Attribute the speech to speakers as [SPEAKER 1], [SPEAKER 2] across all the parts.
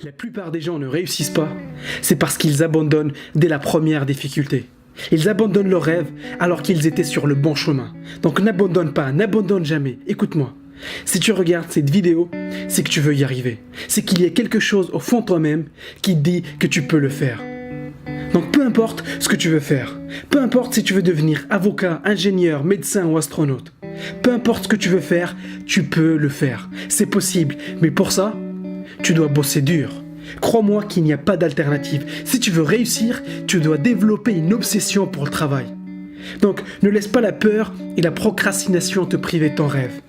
[SPEAKER 1] La plupart des gens ne réussissent pas, c'est parce qu'ils abandonnent dès la première difficulté. Ils abandonnent leurs rêves alors qu'ils étaient sur le bon chemin. Donc n'abandonne pas, n'abandonne jamais. Écoute-moi, si tu regardes cette vidéo, c'est que tu veux y arriver. C'est qu'il y a quelque chose au fond de toi-même qui te dit que tu peux le faire. Donc peu importe ce que tu veux faire, peu importe si tu veux devenir avocat, ingénieur, médecin ou astronaute, peu importe ce que tu veux faire, tu peux le faire. C'est possible, mais pour ça, tu dois bosser dur. Crois-moi qu'il n'y a pas d'alternative. Si tu veux réussir, tu dois développer une obsession pour le travail. Donc, ne laisse pas la peur et la procrastination te priver de ton rêve.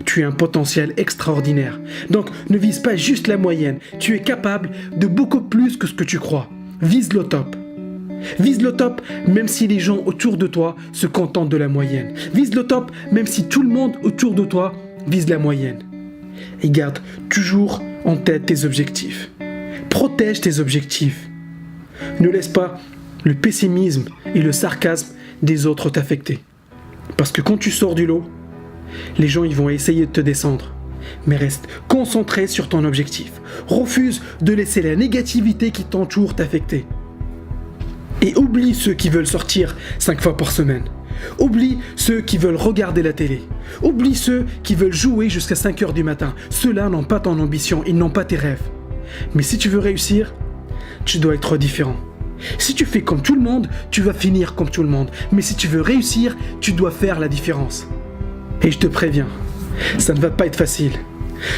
[SPEAKER 1] Tu as un potentiel extraordinaire. Donc, ne vise pas juste la moyenne. Tu es capable de beaucoup plus que ce que tu crois. Vise le top. Vise le top même si les gens autour de toi se contentent de la moyenne. Vise le top même si tout le monde autour de toi vise la moyenne. Et garde toujours en tête tes objectifs. Protège tes objectifs. Ne laisse pas le pessimisme et le sarcasme des autres t'affecter. Parce que quand tu sors du lot, les gens ils vont essayer de te descendre. Mais reste concentré sur ton objectif. Refuse de laisser la négativité qui t'entoure t'affecter. Et oublie ceux qui veulent sortir 5 fois par semaine. Oublie ceux qui veulent regarder la télé. Oublie ceux qui veulent jouer jusqu'à 5 heures du matin. Ceux-là n'ont pas ton ambition, ils n'ont pas tes rêves. Mais si tu veux réussir, tu dois être différent. Si tu fais comme tout le monde, tu vas finir comme tout le monde. Mais si tu veux réussir, tu dois faire la différence. Et je te préviens, ça ne va pas être facile.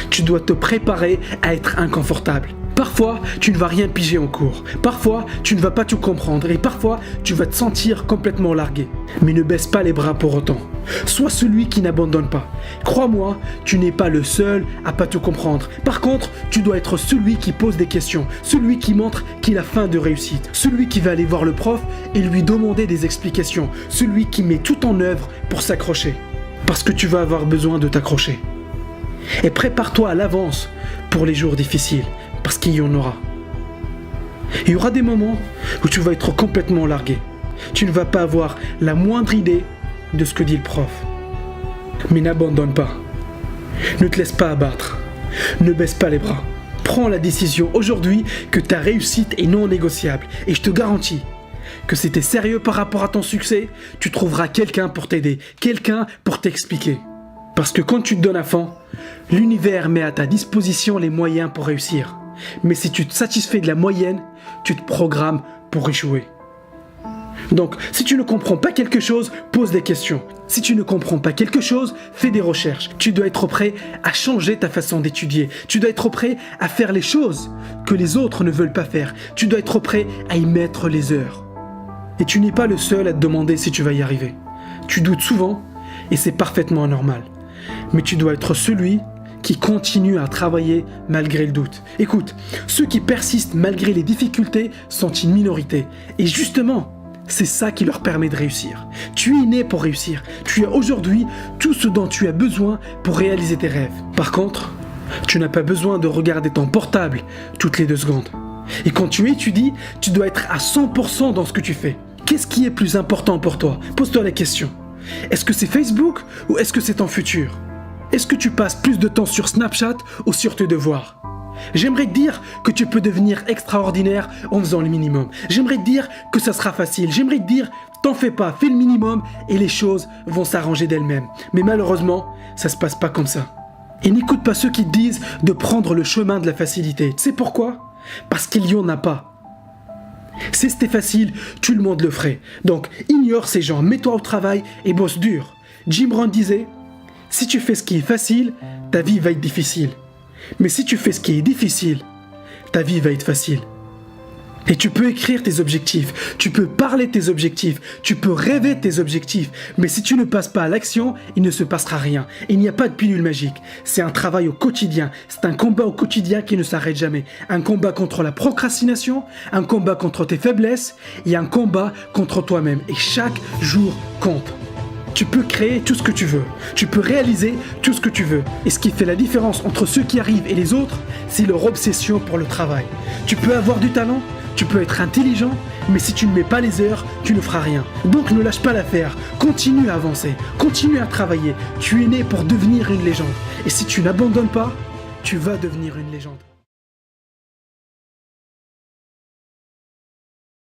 [SPEAKER 1] Tu dois te préparer à être inconfortable. Parfois, tu ne vas rien piger en cours. Parfois, tu ne vas pas tout comprendre. Et parfois, tu vas te sentir complètement largué. Mais ne baisse pas les bras pour autant. Sois celui qui n'abandonne pas. Crois-moi, tu n'es pas le seul à pas tout comprendre. Par contre, tu dois être celui qui pose des questions. Celui qui montre qu'il a faim de réussite. Celui qui va aller voir le prof et lui demander des explications. Celui qui met tout en œuvre pour s'accrocher. Parce que tu vas avoir besoin de t'accrocher. Et prépare-toi à l'avance pour les jours difficiles. Parce qu'il y en aura. Il y aura des moments où tu vas être complètement largué. Tu ne vas pas avoir la moindre idée de ce que dit le prof. Mais n'abandonne pas. Ne te laisse pas abattre. Ne baisse pas les bras. Prends la décision aujourd'hui que ta réussite est non négociable. Et je te garantis que si tu es sérieux par rapport à ton succès, tu trouveras quelqu'un pour t'aider, quelqu'un pour t'expliquer. Parce que quand tu te donnes à fond, l'univers met à ta disposition les moyens pour réussir. Mais si tu te satisfais de la moyenne, tu te programmes pour échouer. Donc, si tu ne comprends pas quelque chose, pose des questions. Si tu ne comprends pas quelque chose, fais des recherches. Tu dois être prêt à changer ta façon d'étudier. Tu dois être prêt à faire les choses que les autres ne veulent pas faire. Tu dois être prêt à y mettre les heures. Et tu n'es pas le seul à te demander si tu vas y arriver. Tu doutes souvent et c'est parfaitement normal. Mais tu dois être celui qui continue à travailler malgré le doute. Écoute, ceux qui persistent malgré les difficultés sont une minorité. Et justement, c'est ça qui leur permet de réussir. Tu es né pour réussir. Tu as aujourd'hui tout ce dont tu as besoin pour réaliser tes rêves. Par contre, tu n'as pas besoin de regarder ton portable toutes les 2 secondes. Et quand tu étudies, tu dois être à 100% dans ce que tu fais. Qu'est-ce qui est plus important pour toi? Pose-toi la question. Est-ce que c'est Facebook ou est-ce que c'est ton futur? Est-ce que tu passes plus de temps sur Snapchat ou sur tes devoirs? J'aimerais te dire que tu peux devenir extraordinaire en faisant le minimum. J'aimerais te dire que ça sera facile. J'aimerais te dire, t'en fais pas, fais le minimum et les choses vont s'arranger d'elles-mêmes. Mais malheureusement, ça se passe pas comme ça. Et n'écoute pas ceux qui te disent de prendre le chemin de la facilité. Tu sais pourquoi? Parce qu'il y en a pas. Si c'était facile, tout le monde le ferait. Donc, ignore ces gens, mets-toi au travail et bosse dur. Jim Rohn disait, si tu fais ce qui est facile, ta vie va être difficile. Mais si tu fais ce qui est difficile, ta vie va être facile. Et tu peux écrire tes objectifs, tu peux parler tes objectifs, tu peux rêver tes objectifs. Mais si tu ne passes pas à l'action, il ne se passera rien. Il n'y a pas de pilule magique. C'est un travail au quotidien. C'est un combat au quotidien qui ne s'arrête jamais. Un combat contre la procrastination, un combat contre tes faiblesses et un combat contre toi-même. Et chaque jour compte. Tu peux créer tout ce que tu veux. Tu peux réaliser tout ce que tu veux. Et ce qui fait la différence entre ceux qui arrivent et les autres, c'est leur obsession pour le travail. Tu peux avoir du talent, tu peux être intelligent, mais si tu ne mets pas les heures, tu ne feras rien. Donc ne lâche pas l'affaire. Continue à avancer. Continue à travailler. Tu es né pour devenir une légende. Et si tu n'abandonnes pas, tu vas devenir une légende.